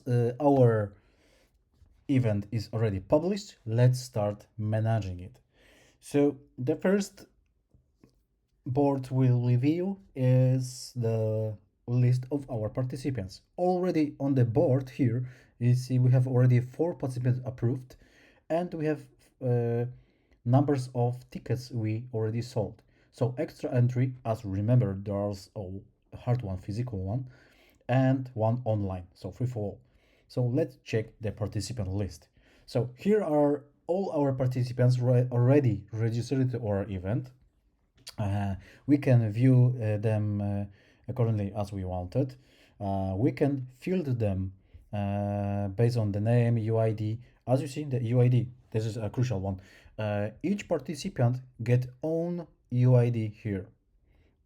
as our event is already published, let's start managing it. So the first board we'll review is the list of our participants. Already on the board here, you see we have already 4 participants approved, and we have numbers of tickets we already sold. So extra entry, as remember, there's a hard one, physical one, and one online, so free for all. So let's check the participant list. So here are all our participants already registered to our event. We can view them accordingly as we wanted. We can filter them based on the name, UID. As you see, the UID, this is a crucial one. Each participant get own UID here.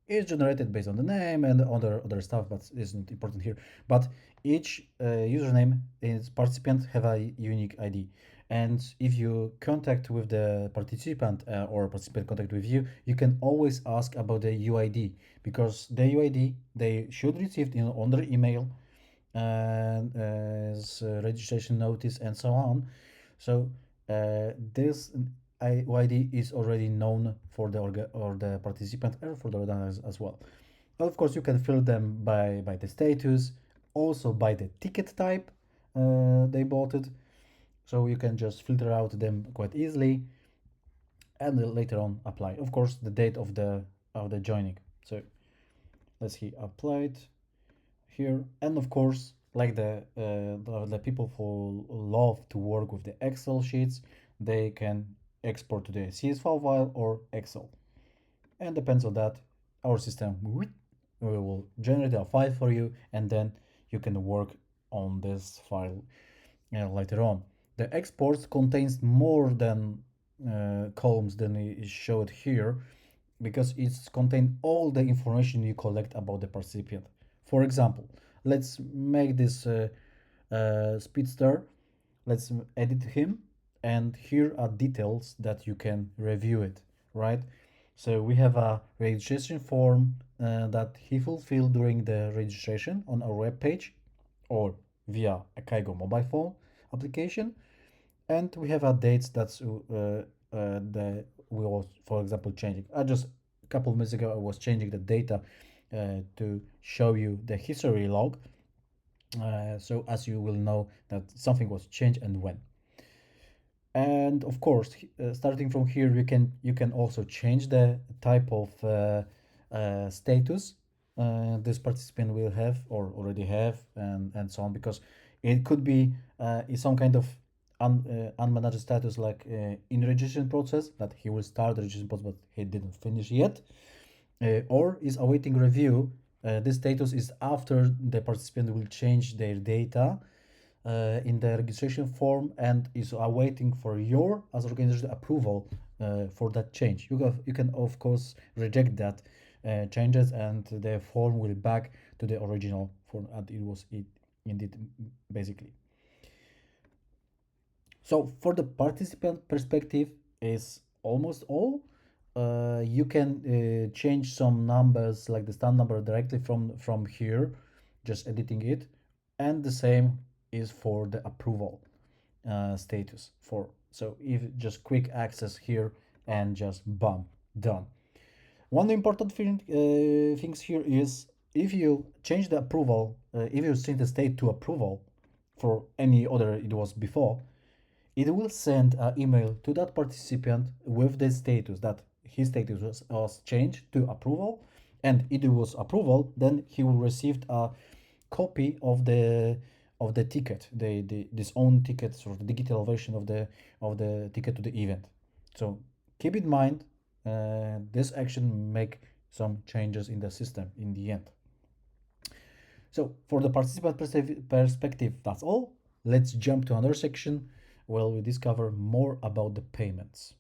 It's generated based on the name and other stuff, but it's not important here. But each username is participant have a unique ID. And if you contact with the participant or participant contact with you, you can always ask about the UID, because the UID they should receive on their email and as registration notice and so on. So this UID is already known for the or the participant or for the organizer as well. But of course, you can fill them by the status, also by the ticket type they bought it. So you can just filter out them quite easily, and later on apply. Of course, the date of the joining. So let's see, applied here, and of course, like the people who love to work with the Excel sheets, they can export to the CSV file or Excel, and depends on that, our system will generate a file for you, and then you can work on this file later on. The exports contains more than columns than is showed here, because it's contain all the information you collect about the participant. For example, let's make this speedster. Let's edit him, and here are details that you can review it, right? So we have a registration form that he fulfilled during the registration on our web page or via a KajGO mobile phone application, and we have a dates that's the we was, for example, changing. I just a couple of minutes ago I was changing the data to show you the history log, so as you will know that something was changed and when. And of course, starting from here, you can also change the type of status this participant will have or already have, and so on, because it could be some kind of unmanaged status, like in registration process, that he will start the registration process but he didn't finish yet, or is awaiting review. This status is after the participant will change their data in the registration form and is awaiting for your as organization approval for that change. You can of course reject that changes, and the form will back to the original form and it was it indeed, basically. So for the participant perspective is almost all. You can change some numbers like the stand number directly from here, just editing it, and the same is for the approval status for. So if just quick access here and just bam, done. One important things here is if you change the approval, if you change the state to approval for any other it was before, it will send an email to that participant with the status that his status was changed to approval, and if it was approval, then he will receive a copy of the ticket, this own tickets or the digital version of the ticket to the event. So keep in mind, this action make some changes in the system in the end. So for the participant perspective, that's all. Let's jump to another section where we discover more about the payments.